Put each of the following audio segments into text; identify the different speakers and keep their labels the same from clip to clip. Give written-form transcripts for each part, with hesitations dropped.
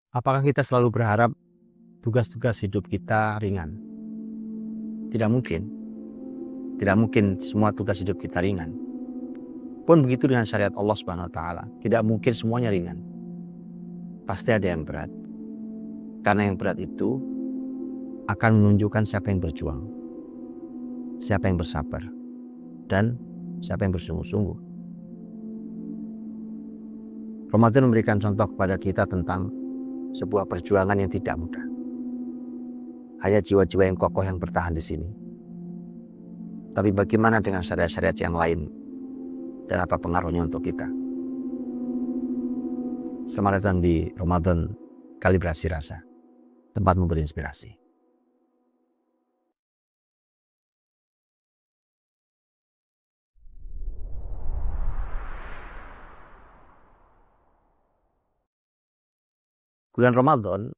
Speaker 1: Apakah kita selalu berharap tugas-tugas hidup kita ringan? Tidak mungkin. Tidak mungkin semua tugas hidup kita ringan. Pun begitu dengan syariat Allah Subhanahu wa taala. Tidak mungkin semuanya ringan. Pasti ada yang berat. Karena yang berat itu akan menunjukkan siapa yang berjuang, siapa yang bersabar, dan siapa yang bersungguh-sungguh. Ramadan memberikan contoh kepada kita tentang sebuah perjuangan yang tidak mudah. Hanya jiwa-jiwa yang kokoh yang bertahan di sini. Tapi bagaimana dengan syariat-syariat yang lain? Dan apa pengaruhnya untuk kita? Selamat datang di Ramadan Kalibrasi Rasa, tempat memberi inspirasi. Bulan Ramadan,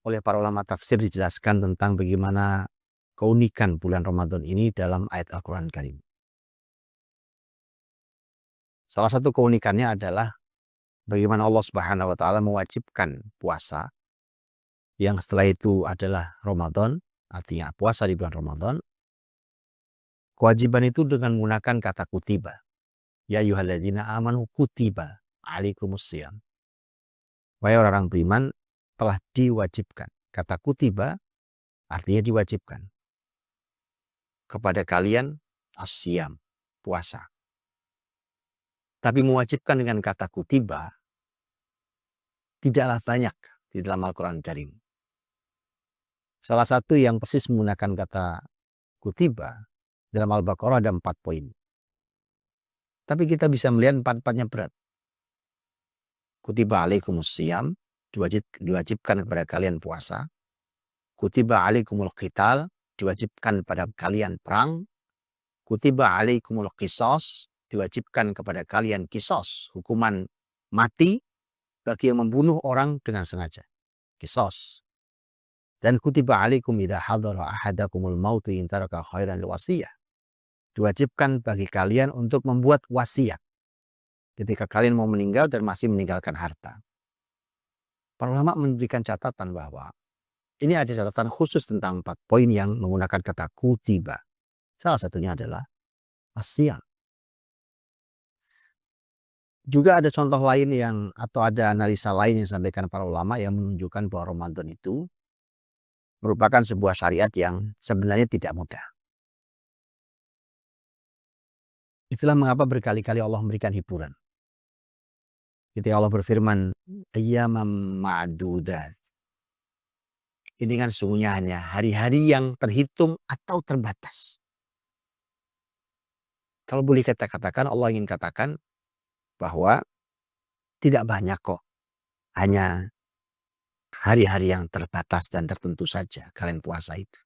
Speaker 1: oleh para ulama tafsir dijelaskan tentang bagaimana keunikan bulan Ramadan ini dalam ayat Al-Quran Karim. Salah satu keunikannya adalah bagaimana Allah Subhanahu wa taala mewajibkan puasa yang setelah itu adalah Ramadan, artinya puasa di bulan Ramadan. Kewajiban itu dengan menggunakan kata kutiba. Ya ayyuhalladzina amanu kutiba alaikumusiyam. Wahai orang beriman, telah diwajibkan. Kata kutiba artinya diwajibkan kepada kalian asyam, puasa. Tapi mewajibkan dengan kata kutiba tidaklah banyak di dalam Al-Quran Karim. Salah satu yang persis menggunakan kata kutiba dalam Al-Baqarah ada 4 poin. Tapi kita bisa melihat 4-4-nya berat. Kutiba alaikumusiyam, diwajibkan kepada kalian puasa. Kutiba alaikumul qital, diwajibkan pada kalian perang. Kutiba alaikumul qisas, diwajibkan kepada kalian kisos, hukuman mati bagi yang membunuh orang dengan sengaja. Kisos. Dan kutiba alaikum idza hadara ahadakumul mautu in taraka khairan wasiyah. Diwajibkan bagi kalian untuk membuat wasiat ketika kalian mau meninggal dan masih meninggalkan harta. Para ulama memberikan catatan bahwa ini ada catatan khusus tentang 4 poin yang menggunakan kata kutiba. Salah satunya adalah asyam. Juga ada contoh lain atau ada analisa lain yang disampaikan para ulama yang menunjukkan bahwa Ramadan itu merupakan sebuah syariat yang sebenarnya tidak mudah. Itulah mengapa berkali-kali Allah memberikan hiburan. Ketika Allah berfirman, ayyamam ma'dudat. Ini kan sesungguhnya hanya hari-hari yang terhitung atau terbatas. Kalau boleh kita katakan, Allah ingin katakan bahwa tidak banyak kok. Hanya hari-hari yang terbatas dan tertentu saja kalian puasa itu.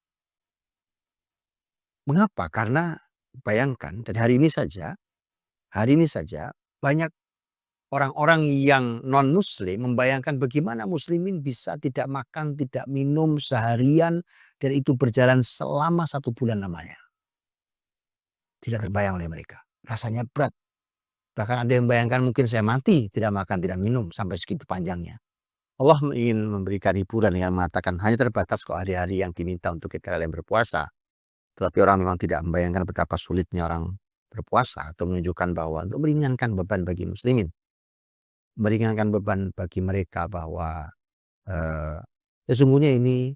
Speaker 1: Mengapa? Karena bayangkan dari hari ini saja banyak orang-orang yang non-muslim membayangkan bagaimana muslimin bisa tidak makan, tidak minum seharian dan itu berjalan selama 1 bulan lamanya. Tidak terbayang oleh mereka. Rasanya berat. Bahkan ada yang membayangkan mungkin saya mati tidak makan, tidak minum sampai segitu panjangnya. Allah ingin memberikan hiburan dengan mengatakan hanya terbatas kok hari-hari yang diminta untuk kalian berpuasa. Tetapi orang memang tidak membayangkan betapa sulitnya orang berpuasa atau menunjukkan bahwa untuk meringankan beban bagi muslimin. Meringankan beban bagi mereka bahwa sesungguhnya ini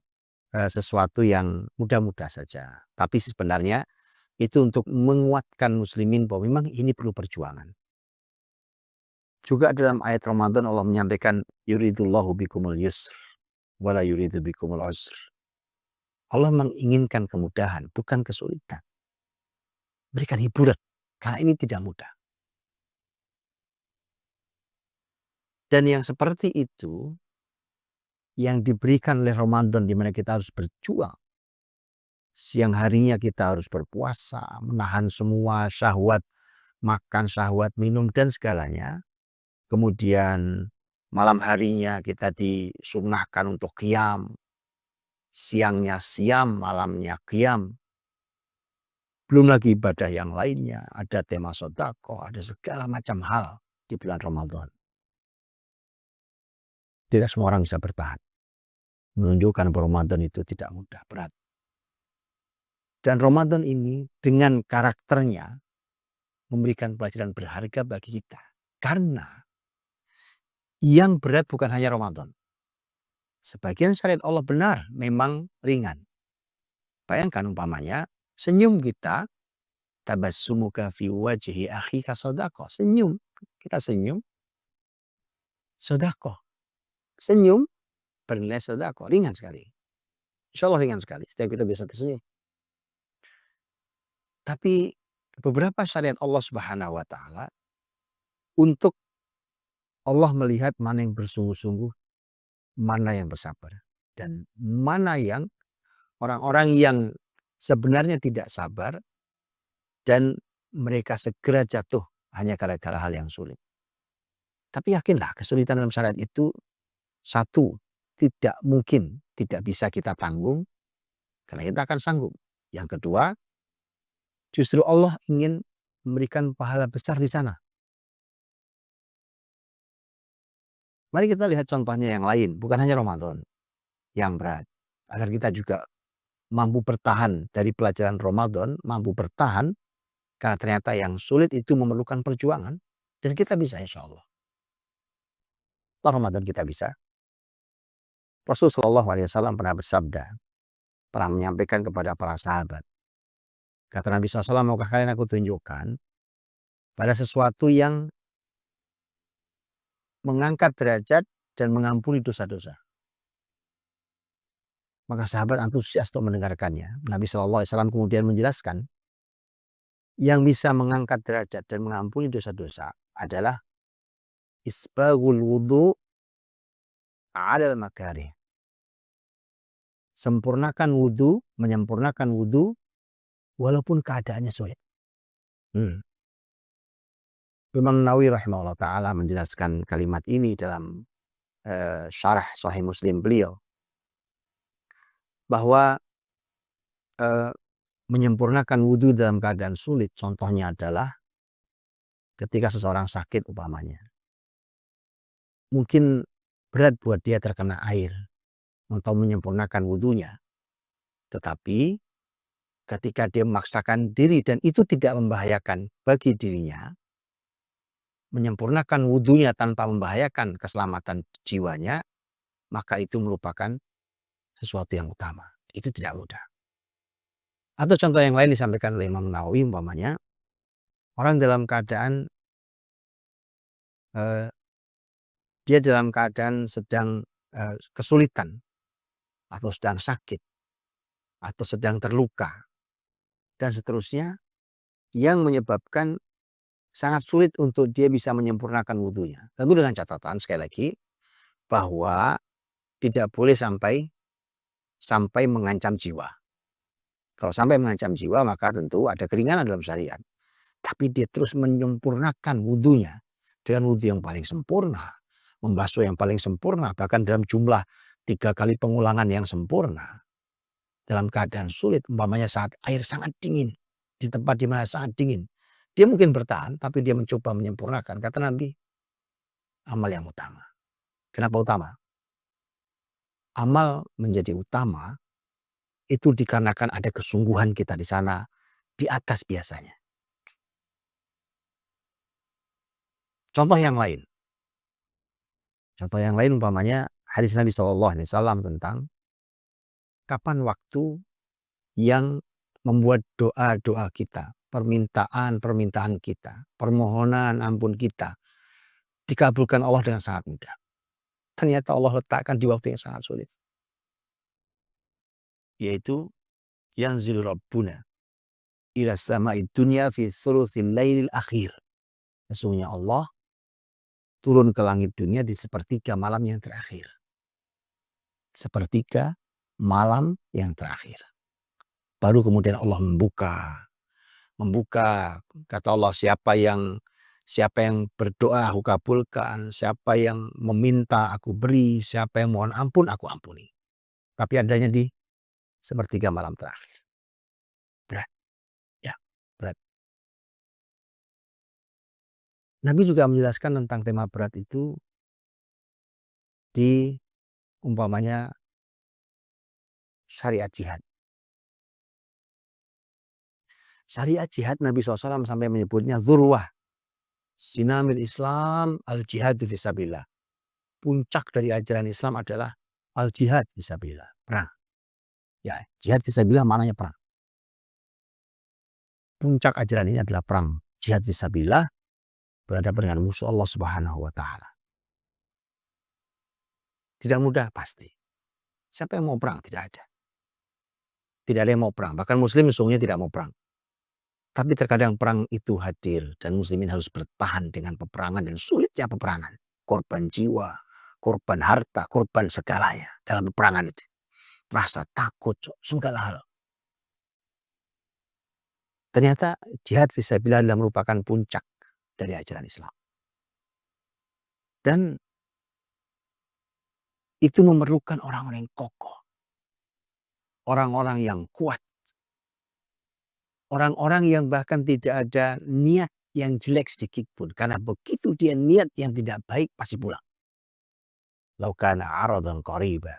Speaker 1: sesuatu yang mudah-mudah saja. Tapi sebenarnya itu untuk menguatkan muslimin bahwa memang ini perlu perjuangan. Juga dalam ayat Ramadan Allah menyampaikan yuridullahu bikumul yusr wala yuridu bikumul usr. Allah menginginkan kemudahan, bukan kesulitan. Berikan hiburan, karena ini tidak mudah. Dan yang seperti itu, yang diberikan oleh Ramadan di mana kita harus berjuang. Siang harinya kita harus berpuasa, menahan semua syahwat, makan, syahwat, minum, dan segalanya. Kemudian malam harinya kita disunnahkan untuk qiyam. Siangnya siam, malamnya qiyam. Belum lagi ibadah yang lainnya, ada tema sedekah, ada segala macam hal di bulan Ramadan. Tidak semua orang bisa bertahan. Menunjukkan bahwa Ramadan itu tidak mudah, berat. Dan Ramadan ini dengan karakternya memberikan pelajaran berharga bagi kita. Karena yang berat bukan hanya Ramadan. Sebagian syariat Allah benar, memang ringan. Bayangkan umpamanya, senyum kita, tabassumuka fi wajhi akhika shadaqah. Senyum, kita senyum, sedekah. Senyum bernilai sedekah, ringan sekali. Insya Allah ringan sekali, setiap kita bisa tersenyum. Tapi beberapa syariat Allah Subhanahu wa taala untuk Allah melihat mana yang bersungguh-sungguh, mana yang bersabar, dan mana yang orang-orang yang sebenarnya tidak sabar dan mereka segera jatuh hanya gara-gara hal yang sulit. Tapi yakinlah kesulitan dalam syariat itu satu, tidak mungkin tidak bisa kita tanggung karena kita akan sanggup. Yang kedua, justru Allah ingin memberikan pahala besar di sana. Mari kita lihat contohnya yang lain, bukan hanya Ramadan yang berat. Agar kita juga mampu bertahan dari pelajaran Ramadan, mampu bertahan karena ternyata yang sulit itu memerlukan perjuangan dan kita bisa insya Allah. Setelah Ramadan kita bisa. Rasulullah SAW pernah bersabda, pernah menyampaikan kepada para sahabat. Kata Nabi SAW, maukah kalian aku tunjukkan pada sesuatu yang mengangkat derajat dan mengampuni dosa-dosa. Maka sahabat antusias untuk mendengarkannya. Nabi SAW kemudian menjelaskan, yang bisa mengangkat derajat dan mengampuni dosa-dosa adalah isbaghul wudu alal makarih. Sempurnakan wudu, menyempurnakan wudu walaupun keadaannya sulit. Imam Nawawi rahimahullah ta'ala menjelaskan kalimat ini dalam syarah Sahih Muslim beliau. Bahwa menyempurnakan wudu dalam keadaan sulit contohnya adalah ketika seseorang sakit umpamanya. Mungkin berat buat dia terkena air untuk menyempurnakan wudunya. Tetapi ketika dia memaksakan diri dan itu tidak membahayakan bagi dirinya, menyempurnakan wudunya tanpa membahayakan keselamatan jiwanya, maka itu merupakan sesuatu yang utama. Itu tidak mudah. Atau contoh yang lain disampaikan oleh Imam Nawawi umpamanya, orang dalam keadaan dia dalam keadaan sedang kesulitan atau sedang sakit atau sedang terluka dan seterusnya yang menyebabkan sangat sulit untuk dia bisa menyempurnakan wudunya. Tentu dengan catatan sekali lagi bahwa tidak boleh sampai mengancam jiwa. Kalau sampai mengancam jiwa maka tentu ada keringanan dalam syariat. Tapi dia terus menyempurnakan wudunya dengan wudu yang paling sempurna, membasuh yang paling sempurna, bahkan dalam jumlah 3 kali pengulangan yang sempurna. Dalam keadaan sulit, umpamanya saat air sangat dingin, di tempat di mana sangat dingin. Dia mungkin bertahan, tapi dia mencoba menyempurnakan. Kata Nabi, amal yang utama. Kenapa utama? Amal menjadi utama itu dikarenakan ada kesungguhan kita di sana di atas biasanya. Contoh yang lain. Contoh yang lain umpamanya hadis Nabi SAW tentang kapan waktu yang membuat doa-doa kita, permintaan-permintaan kita, permohonan ampun kita dikabulkan Allah dengan sangat mudah. Ternyata Allah letakkan di waktu yang sangat sulit. Yaitu yanzilu rabbuna ila sama'i dunya fi thuluthil lailil akhir. Sesungguhnya Allah turun ke langit dunia di sepertiga malam yang terakhir. Sepertiga malam yang terakhir. Baru kemudian Allah membuka kata Allah, siapa yang berdoa aku kabulkan, siapa yang meminta aku beri, siapa yang mohon ampun aku ampuni. Tapi adanya di sepertiga malam terakhir. Berat. Ya, berat. Nabi juga menjelaskan tentang tema berat itu di umpamanya syariat jihad. Syariat jihad Nabi SAW sampai menyebutnya dzurwah sinamil Islam al-jihad fisabilillah. Puncak dari ajaran Islam adalah al-jihad fisabilillah, perang. Ya, jihad fisabilillah maknanya perang. Puncak ajaran ini adalah perang. Jihad fisabilillah, berhadapan dengan musuh Allah Subhanahu wa taala. Tidak mudah pasti. Siapa yang mau perang? Tidak ada. Tidak ada yang mau perang. Bahkan muslim sesungguhnya tidak mau perang. Tapi terkadang perang itu hadir dan muslimin harus bertahan dengan peperangan dan sulitnya peperangan. Korban jiwa, korban harta, korban segalanya dalam peperangan itu. Rasa takut, segala hal. Ternyata jihad fisabilillah adalah merupakan puncak dari ajaran Islam. Dan itu memerlukan orang-orang yang kokoh. Orang-orang yang kuat. Orang-orang yang bahkan tidak ada niat yang jelek sedikit pun. Karena begitu dia niat yang tidak baik pasti pulang. Lau kana aradan qariba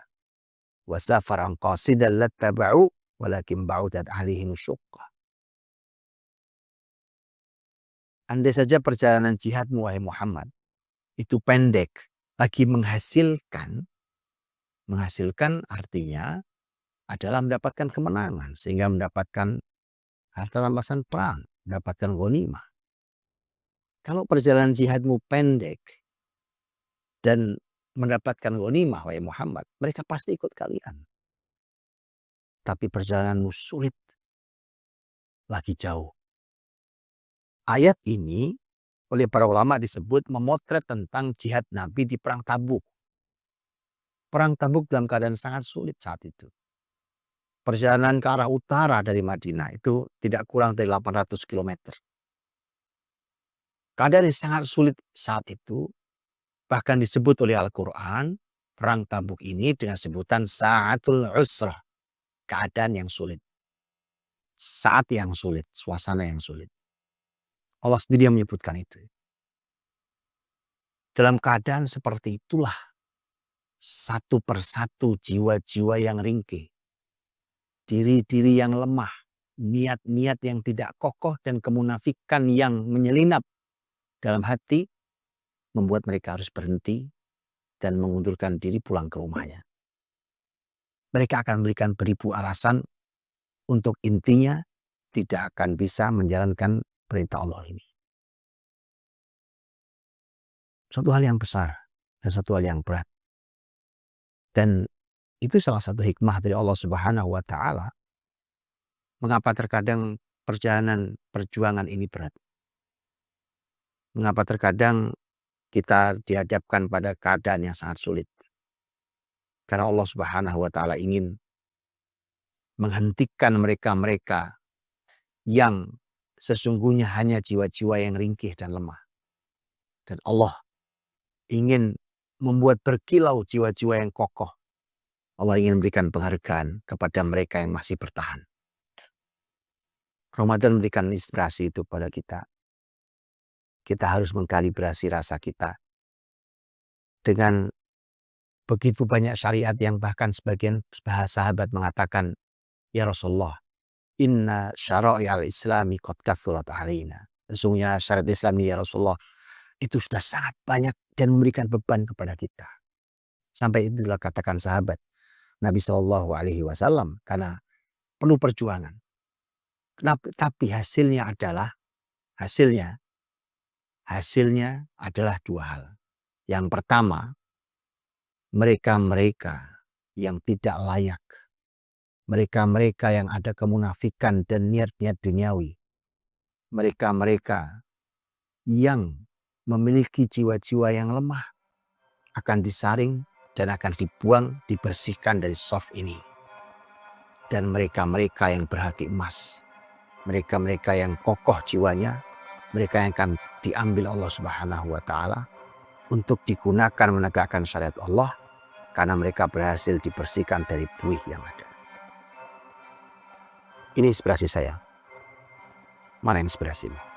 Speaker 1: wa safaran qasidan lattaba'u walakin ba'udat alaihim syuqqah. Andai saja perjalanan jihadmu wahai Muhammad itu pendek, lagi menghasilkan artinya adalah mendapatkan kemenangan sehingga mendapatkan harta rampasan perang, mendapatkan ghanimah. Kalau perjalanan jihadmu pendek dan mendapatkan ghanimah wahai Muhammad, mereka pasti ikut kalian. Tapi perjalananmu sulit, lagi jauh. Ayat ini oleh para ulama disebut memotret tentang jihad Nabi di perang Tabuk. Perang Tabuk dalam keadaan sangat sulit saat itu. Perjalanan ke arah utara dari Madinah itu tidak kurang dari 800 km. Keadaan yang sangat sulit saat itu, bahkan disebut oleh Al-Quran, perang Tabuk ini dengan sebutan sa'atul usrah, keadaan yang sulit. Saat yang sulit, suasana yang sulit. Allah sendiri yang menyebutkan itu. Dalam keadaan seperti itulah, satu persatu jiwa-jiwa yang ringkih, diri-diri yang lemah, niat-niat yang tidak kokoh dan kemunafikan yang menyelinap dalam hati membuat mereka harus berhenti dan mengundurkan diri pulang ke rumahnya. Mereka akan memberikan beribu alasan untuk intinya tidak akan bisa menjalankan perintah Allah ini. Suatu hal yang besar dan satu hal yang berat. Dan itu salah satu hikmah dari Allah Subhanahu wa taala. Mengapa terkadang perjalanan perjuangan ini berat? Mengapa terkadang kita dihadapkan pada keadaan yang sangat sulit? Karena Allah Subhanahu wa taala ingin menghentikan mereka-mereka yang sesungguhnya hanya jiwa-jiwa yang ringkih dan lemah. Dan Allah ingin membuat berkilau jiwa-jiwa yang kokoh. Allah ingin memberikan penghargaan kepada mereka yang masih bertahan. Ramadan memberikan inspirasi itu pada kita. Kita harus mengkalibrasi rasa kita. Dengan begitu banyak syariat yang bahkan sebagian sahabat mengatakan, ya Rasulullah, inna syara'i al-islami qad kathurat alaina. Sesungguhnya syariat Islam ini ya Rasulullah, itu sudah sangat banyak dan memberikan beban kepada kita. Sampai itulah katakan sahabat Nabi SAW, karena penuh perjuangan. Tapi hasilnya adalah dua hal. Yang pertama, mereka-mereka yang tidak layak, mereka-mereka yang ada kemunafikan dan niat-niat duniawi, mereka-mereka yang memiliki jiwa-jiwa yang lemah akan disaring dan akan dibuang, dibersihkan dari soft ini. Dan mereka-mereka yang berhati emas, mereka-mereka yang kokoh jiwanya, mereka yang akan diambil Allah Subhanahu wa taala untuk digunakan menegakkan syariat Allah karena mereka berhasil dibersihkan dari buih yang ada. Ini inspirasi saya. Mana inspirasimu?